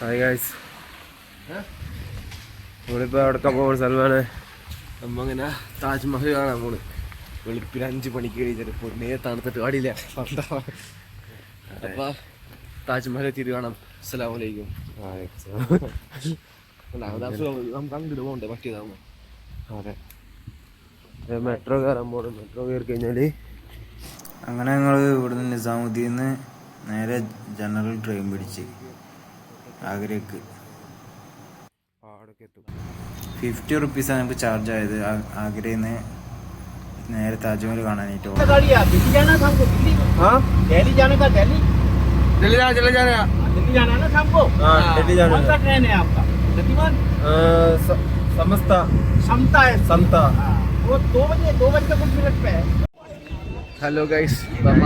Hi guys, നമ്മളിപ്പോൾ എവിടേക്കാ പോകുന്നത് സൽമാനെ? നമ്മ അങ്ങനെ താജ്മഹൽ കാണാൻ പോണ്. വെളുപ്പിന് 5 മണിക്ക് കഴിഞ്ഞിട്ട് പൊന്നേ തണുത്തിട്ട് പാടില്ല. അപ്പൊ താജ്മഹൽ എത്തിയിട്ട് കാണാം. അസ്സലാമു അലൈക്കും. നമുക്ക് അങ്ങോട്ട് പോകണ്ടേ പറ്റിയതാകുമ്പോ? അതെ, മെട്രോ കയറാൻ പോകണം. മെട്രോ കയറി കഴിഞ്ഞാല് അങ്ങനെ ഞങ്ങൾ ഇവിടുന്ന് നിസാമുദ്ദീന്ന് നേരെ ജനറൽ ട്രെയിൻ പിടിച്ച് ആഗ്രയ്ക്ക്. 50 റുപ്പീസാണ് നമുക്ക് ചാർജ് ആയത് ആഗ്രയിൽ നിന്ന് നേരെ താജ്മഹൽ കാണാനായിട്ട്. ഹലോ ഗൈസ്, നമ്മ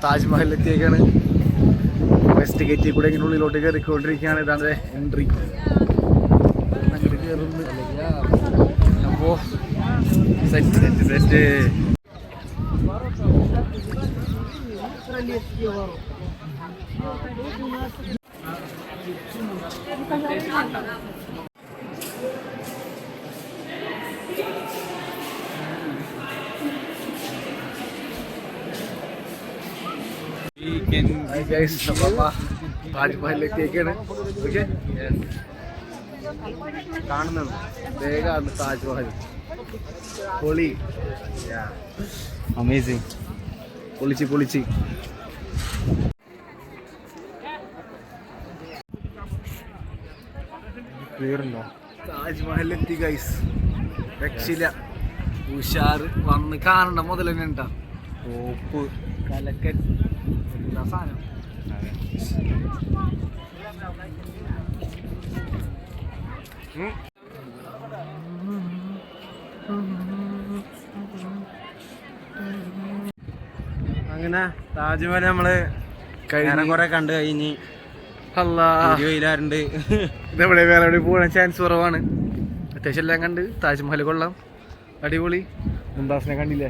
താജ്മഹൽ എത്തിയേക്കാണ്. വെസ്റ്റ് ഗേറ്റിൽ കൂടെ ഇങ്ങനെ ഉള്ളിലോട്ട് കയറിക്കൊണ്ടിരിക്കുകയാണ്. ഇതാണ് എൻട്രി. അങ്ങോട്ട് കയറുന്നു. അപ്പോ സെറ്റ് സെറ്റ് സെറ്റ്. താജ്മഹലിലേക്കാണ്. ഓക്കെ, കാണുന്നുണ്ട് വേഗമാണ് താജ്മഹൽ. പൊളി, അമേസിങ്, പൊളിച്ച് പൊളിച്ച്. ക്ലിയറുണ്ടോ? താജ്മഹലിലെത്തി ഗൈസ്, രക്ഷയില്ല. ഉഷാറ് വന്ന് കാണണ്ട മുതൽ തന്നെ ഉണ്ടാ. ഓപ്പ് കലക്കൻ എന്താ സാധനം. അങ്ങനെ താജ്മഹൽ നമ്മള് കുറെ കണ്ടു കഴിഞ്ഞ് ഇതാറുണ്ട്. ഇതെവിടെ വേറെ എവിടെ പോകാൻ ചാൻസ് കുറവാണ്. അത്യാവശ്യം എല്ലാം കണ്ട്. താജ്മഹൽ കൊള്ളാം, അടിപൊളി. മുംതാസിനെ കണ്ടില്ല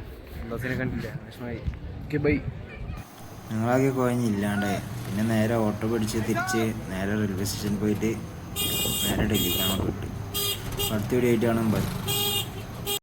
വിഷമായി. Okay, bye. ഞങ്ങളാകെ കുഴഞ്ഞില്ലാണ്ടായി. പിന്നെ നേരെ ഓട്ടോ പിടിച്ച് തിരിച്ച് നേരെ റെയിൽവേ സ്റ്റേഷനിൽ പോയിട്ട് നേരെ ഡൽഹിക്കാണ് പോയിട്ട്. അടുത്ത വീഡിയോ ആയിട്ട് കാണാൻ ബൈ.